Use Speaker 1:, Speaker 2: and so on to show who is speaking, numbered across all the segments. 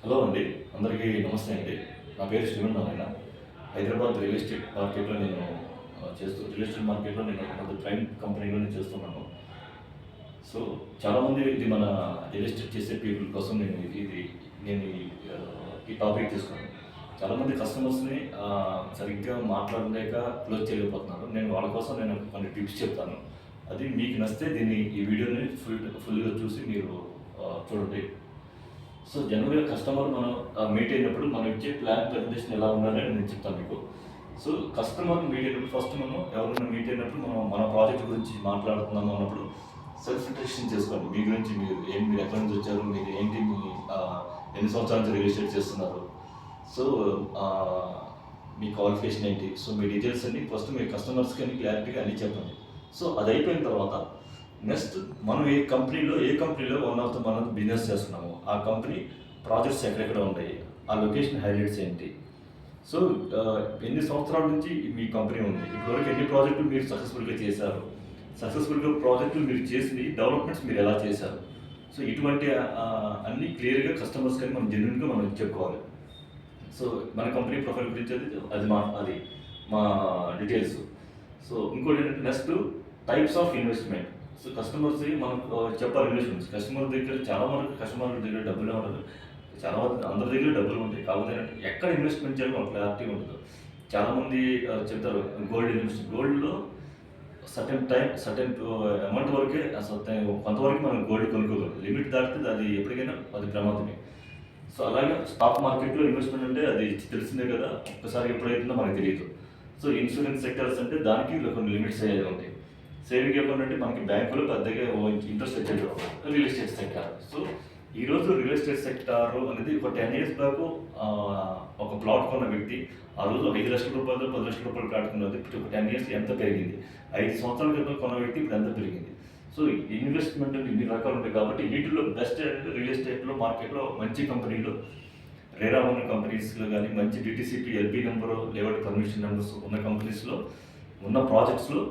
Speaker 1: Hello అండి, అందరికీ నమస్తే అండి. నా పేరు శ్రీవన్ నారాయణ. హైదరాబాద్ రియల్ ఎస్టేట్ మార్కెట్లో నేను రియల్ ఎస్టేట్ మార్కెట్లో నేను ఒక ప్రైమ్ కంపెనీలో నేను చేస్తున్నాను. సో చాలామంది ఇది మన రియల్ ఎస్టేట్ చేసే పీపుల్ కోసం నేను ఈ టాపిక్ తీసుకున్నాను. చాలామంది కస్టమర్స్ని సరిగ్గా మాట్లాడలేక క్లోజ్ చేయలేకపోతున్నారు. నేను వాళ్ళ కోసం నేను కొన్ని టిప్స్ చెప్తాను. అది మీకు నచ్చితే ఈ వీడియోని ఫుల్గా చూసి మీరు చూడండి. సో జనరల్గా కస్టమర్ మనం మీట్ అయినప్పుడు మనం ఇచ్చే ప్లాన్ ప్రజెంటేషన్ ఎలా ఉండాలని నేను చెప్తాను మీకు. సో కస్టమర్ మీట్ అయినప్పుడు ఫస్ట్ మనం ఎవరైనా మీట్ అయినప్పుడు మనం మన ప్రాజెక్ట్ గురించి మాట్లాడుతున్నాము అన్నప్పుడు సెల్ఫ్ ఇంట్రడక్షన్ చేసుకోండి. మీ గురించి మీరు ఎక్కడి నుంచి వచ్చారు, మీరు ఏంటి, ఎన్ని సంవత్సరాల నుంచి రియల్ ఎస్టేట్ చేస్తున్నారు, సో మీ క్వాలిఫికేషన్ ఏంటి, సో మీ డీటెయిల్స్ అన్ని ఫస్ట్ మీ కస్టమర్స్కి అన్ని క్లారిటీగా అన్నీ చెప్పండి. సో అది అయిపోయిన తర్వాత నెక్స్ట్ మనం ఏ కంపెనీలో మనం బిజినెస్ చేస్తున్నాము, ఆ కంపెనీ ప్రాజెక్ట్స్ ఎక్కడెక్కడ ఉంటాయి, ఆ లొకేషన్ హైలైట్స్ ఏంటి, సో ఎన్ని సంవత్సరాల నుంచి మీ కంపెనీ ఉంది, ఇప్పటివరకు ఎన్ని ప్రాజెక్టులు మీరు సక్సెస్ఫుల్గా చేశారు, ప్రాజెక్టులు మీరు చేసిన డెవలప్మెంట్స్ మీరు ఎలా చేశారు, సో ఇటువంటి అన్ని క్లియర్గా కస్టమర్స్ కానీ మనం జెన్యున్గా మనం చెప్పుకోవాలి. సో మన కంపెనీ ప్రొఫైల్ గురించి అది మా డీటెయిల్స్. సో ఇంకోటి ఏంటంటే next types of investment. So customers మనకు చెప్పాలి ఇన్వెస్ట్మెంట్స్. కస్టమర్ దగ్గర డబ్బులు ఉండదు, అందరి దగ్గర డబ్బులు ఉంటాయి. కాకపోతే ఎక్కడ ఇన్వెస్ట్మెంట్ చేయాలో మనకు క్లారిటీ ఉండదు. చాలామంది చెప్తారు గోల్డ్లో సర్టెన్ అమౌంట్ వరకే, కొంతవరకు మనం గోల్డ్ కొనుక్కోగలం, లిమిట్ దాటితే అది ఎప్పటికైనా అది ప్రమాదమే. సో అలాగే స్టాక్ మార్కెట్లో ఇన్వెస్ట్మెంట్ అంటే అది తెలిసిందే కదా, ఒక్కసారి ఎప్పుడైతుందో మనకు తెలియదు. సో ఇన్సూరెన్స్ సెక్టర్స్ అంటే దానికి కొన్ని లిమిట్స్ అయ్యేది ఉంటాయి. సేవింగ్ అకౌంట్ అంటే మనకి బ్యాంకులో పెద్దగా ఇంట్రెస్ట్ వచ్చేది రియల్ ఎస్టేట్ సెక్టార్. సో ఈరోజు రియల్ ఎస్టేట్ సెక్టార్ అనేది ఒక 10 years బ్యాక్ ఒక ప్లాట్ కొన్న వ్యక్తి ఆ రోజు 5 లక్షల రూపాయలు 10 లక్షల రూపాయలు ప్లాట్ కొన్నది ఇప్పుడు ఒక 10 years ఎంత పెరిగింది, 5 సంవత్సరాల క్రితం కొన్న వ్యక్తి ఇప్పుడు ఎంత పెరిగింది. సో ఇన్వెస్ట్మెంట్ ఇన్ని రకాలు ఉంటాయి కాబట్టి వీటిలో బెస్ట్ అంటే రియల్ ఎస్టేట్లో మార్కెట్లో మంచి కంపెనీలు, రేరా ఉన్న కంపెనీస్లో కానీ మంచి DTCP LB number layout permission numbers ఉన్న కంపెనీస్లో ఉన్న ప్రాజెక్ట్స్లో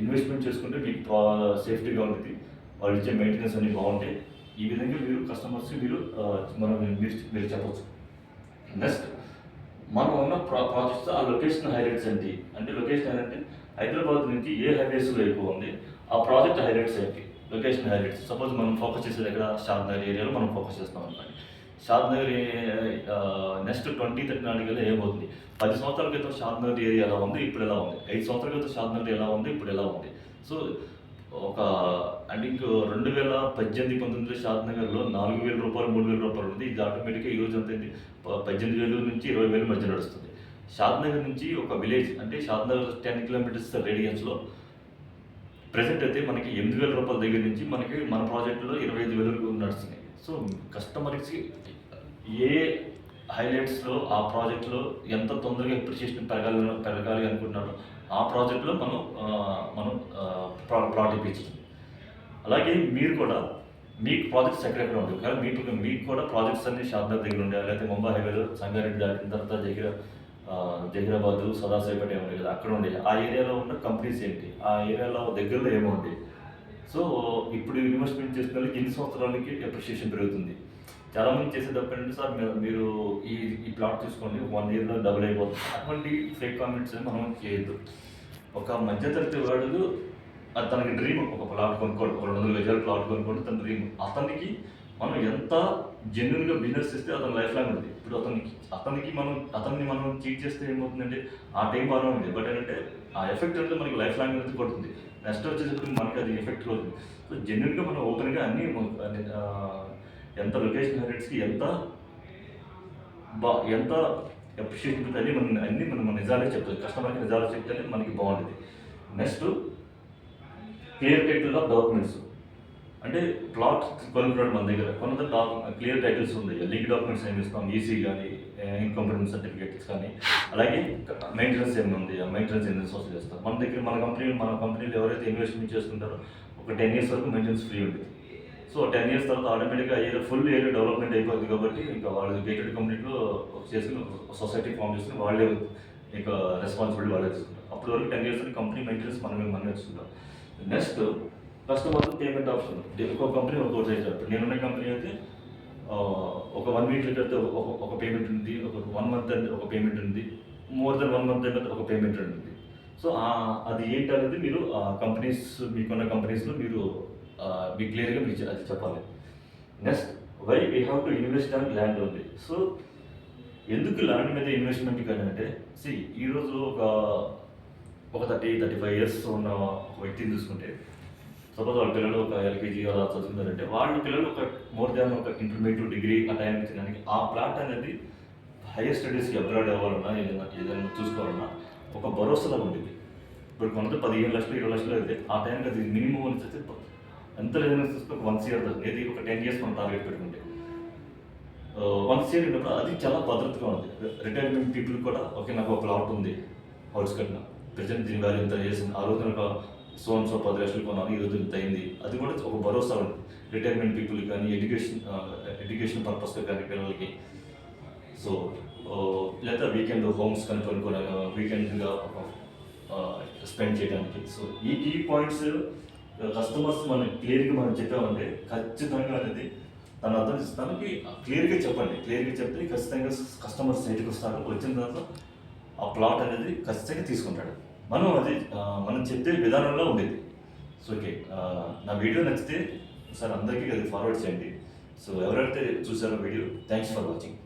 Speaker 1: ఇన్వెస్ట్మెంట్ చేసుకుంటే మీకు సేఫ్టీగా ఉంటుంది, వాళ్ళు ఇచ్చే మెయింటెనెన్స్ అన్నీ బాగుంటాయి. ఈ విధంగా మీరు కస్టమర్స్ మీరు చెప్పచ్చు. నెక్స్ట్ మనం ఉన్న ప్రాజెక్ట్స్ ఆ లొకేషన్ హైలైట్స్ ఏంటి అంటే లొకేషన్ ఏంటంటే హైదరాబాద్ నుంచి ఏ హైవేస్లో ఎక్కువ ఉంది, ఆ ప్రాజెక్ట్ హైలైట్స్ ఏంటి, లొకేషన్ హైలైట్స్. సపోజ్ మనం ఫోకస్ చేసేది ఎక్కడ షాద్నగర్ ఏరియాలో మనం ఫోకస్ చేస్తాం అనుకోండి. షాద్నగర్ నెక్స్ట్ 2039 ఏమవుతుంది, 10 సంవత్సరాల క్రితం షాద్నగర్ ఏరియా ఎలా ఉంది, ఇప్పుడు ఎలా ఉంది, 5 సంవత్సరాల క్రితం షాద్నగర్ ఎలా ఉంది, ఇప్పుడు ఎలా ఉంది. సో అంటే ఇంకో 2018-19 షాద్నగర్లో 4,000 రూపాయలు 3,000 రూపాయలు ఉంది. ఇది ఆటోమేటిక్గా ఈరోజు ఎంత అయింది, 18,000 నుంచి 20,000 మధ్య నడుస్తుంది. షాద్నగర్ నుంచి ఒక విలేజ్ అంటే షాద్నగర్ 10 kilometers రేడియన్స్లో ప్రజెంట్ అయితే మనకి 8,000 రూపాయల దగ్గర నుంచి మన ప్రాజెక్టులో 25,000 నడుస్తున్నాయి. సో కస్టమర్స్కి ఏ హైలైట్స్లో ఆ ప్రాజెక్ట్లో ఎంత తొందరగా అప్రిషియేషన్ పెరగాలి అనుకుంటున్నారో ఆ ప్రాజెక్ట్లో మనం ప్లాట్ ఇప్పించాలి. అలాగే మీరు కూడా మీకు ప్రాజెక్ట్స్ ఎక్కడెక్కడ ఉంటాయి, కానీ మీకు కూడా ప్రాజెక్ట్స్ అన్ని షాద్నగర్ దగ్గర ఉండే, లేకపోతే ముంబై హైవేలో సంగారెడ్డి దాటిన తర్వాత జహీరాబాద్ సదాశివపేట ఏముంటాయి కదా అక్కడ ఉండే ఆ ఏరియాలో ఉన్న కంపెనీస్ ఏంటి, ఆ ఏరియాలో దగ్గరలో ఏముంటాయి. సో ఇప్పుడు ఇన్వెస్ట్మెంట్ చేసుకుని ఎన్ని సంవత్సరాలకి అప్రిషియేషన్ పెరుగుతుంది. చాలామంది చేసే తప్పు ఏంటంటే సార్ మీరు ఈ ప్లాట్ తీసుకోండి 1 yearలో డబుల్ అయిపోతుంది, అటువంటి ఫేక్ కామెంట్స్ మనం చేయొద్దు. ఒక మధ్యతరగతి వాడు తనకి డ్రీమ్ ఒక ప్లాట్ కొనుక్కోండి, ఒక 200 గజాల ప్లాట్ కొనుక్కోండి, తన డ్రీమ్. అతనికి మనం ఎంత జెన్యున్గా బిజినెస్ చేస్తే అతని లైఫ్ లాంగ్ ఉంటుంది. ఇప్పుడు అతన్ని మనం చీట్ చేస్తే ఏమవుతుందంటే ఆ టైం బాగానే ఉంది, బట్ ఏంటంటే ఆ ఎఫెక్ట్ అనేది మనకి లైఫ్ లాంగ్ అనేది కొడుతుంది. నెక్స్ట్ వచ్చేసరికి మనకి అది ఎఫెక్ట్ అవుతుంది. సో జెన్యున్గా మనం ఓపెన్గా అన్నీ ఎంత లొకేషన్ హైలైట్స్కి ఎంత అప్రిషియేషన్ అన్నీ మనం నిజాలే చెప్తాం, కస్టమర్కి నిజాలు చెప్తేనే మనకి బాగుంటుంది. Next clear title of documents అంటే ప్లాట్ కొనుక్కున్నాడు మన దగ్గర క్లియర్ టైటిల్స్ ఉన్నాయి, లీగల్ డాక్యుమెంట్స్ ఏమి ఇస్తాం, ఈసీ కానీ ఇన్కంప్లీట్ సర్టిఫికేట్స్ కానీ, అలాగే మెయింటెనెన్స్ ఏమి ఉంది, ఆ మెయింటెనెన్స్ ఎన్ని సోర్స్ చేస్తాం మన దగ్గర. మన కంపెనీలో ఎవరైతే ఇన్వెస్ట్మెంట్ చేసుకుంటారో ఒక 10 years వరకు మెయింటెనెన్స్ ఫ్రీ ఉంటుంది. సో 10 years తర్వాత ఆటోమేటిక్గా ఫుల్ ఏరియా డెవలప్మెంట్ అయిపోతుంది కాబట్టి ఇంకా వాళ్ళు గేటెడ్ కమ్యూనిటీలో చేసుకుని సొసైటీ ఫామ్ చేసుకుని వాళ్ళే ఇంకా రెస్పాన్సిబిలిటీ వాళ్ళే తీసుకుంటారు. అప్పటి వరకు 10 years కంపెనీ మెయింటెనెన్స్ మనమే తీసుకుంటాం. Next customer payment option. ఒక్కొక్క కంపెనీ ఒక్కొక్క సైజ్. నేనున్న కంపెనీ అయితే ఒక 1 వీక్‌లో కడితే ఒక పేమెంట్ ఉంది. ఒక 1 మంత్ అంటే ఒక పేమెంట్ ఉంది. మోర్ దెన్ 1 మంత్ అంటే ఒక పేమెంట్ ఉంటుంది. సో, అది ఏంటనేది మీరు కంపెనీస్ మీకున్న కంపెనీస్‌లో మీరు మీకు క్లియర్‌గా మీరు అది చెప్పాలి. Next why we have to invest on land only. So, ఎందుకు ల్యాండ్ మీద ఇన్వెస్ట్‌మెంట్ కానీ అంటే ఈరోజు ఒక 35 ఇయర్స్ ఉన్న ఒక వ్యక్తిని చూసుకుంటే సపోజ్ వాళ్ళ పిల్లలు ఒక ఎల్‌కేజీ అలా చదువుతున్నారంటే వాళ్ళ పిల్లలు ఒక మోర్ దాన్ ఒక ఇంటర్మీడియేట్ డిగ్రీ ఆ టైంకి తినడానికి ఆ ప్లాట్ అనేది హైయర్ స్టడీస్‌కి అబ్రాడ్ అవ్వాలన్నా ఏదైనా చూసుకోవాలన్నా ఒక భరోసాలాగా ఉండేది. ఇప్పుడు కొంత 15,00,000 20,00,000 అయితే ఆ టైంకి అది మినిమం వచ్చేసి ఎంత లేదన్నా చూస్తే ఒక 1 ఇయర్ దాకా ఏది ఒక 10 ఇయర్స్ మనం టార్గెట్ పెట్టుకుంటే 1 ఇయర్ ఉన్నప్పుడు అది చాలా భద్రతగా ఉంది. రిటైర్మెంట్ పీపుల్ కూడా ఓకే నాకు ఒక ప్లాట్ ఉంది హౌస్ కట్టిన ప్రెజెంట్ దీని వాల్యూ ఇంత చేసింది ఆ రోజున ఒక సో 10 లక్షలు కొనాలి ఈ రోజు ఇంత అయింది. అది కూడా ఒక భరోసా ఉంది రిటైర్మెంట్ పీపుల్ కానీ ఎడ్యుకేషన్ పర్పస్గా కానీ పిల్లలకి. సో లేదా వీకెండ్ హోమ్స్ కానీ కొనుక్కోవడం వీకెండ్గా స్పెండ్ చేయడానికి. సో ఈ కీ పాయింట్స్ కస్టమర్స్ మనం క్లియర్గా మనం చెప్పామంటే ఖచ్చితంగా అనేది తను అర్థం చేస్తానికి క్లియర్గా చెప్పండి. క్లియర్గా చెప్తే ఖచ్చితంగా కస్టమర్ సైట్కి వస్తాడు. వచ్చిన తర్వాత ఆ ప్లాట్ అనేది ఖచ్చితంగా తీసుకుంటాడు. మనం చెప్పే విధానంలో ఉండేది. సో ఓకే, నా వీడియో నచ్చితే సార్ అందరికీ అది ఫార్వర్డ్ చేయండి. సో ఎవరైతే చూసారో వీడియో థ్యాంక్స్ ఫర్ వాచింగ్.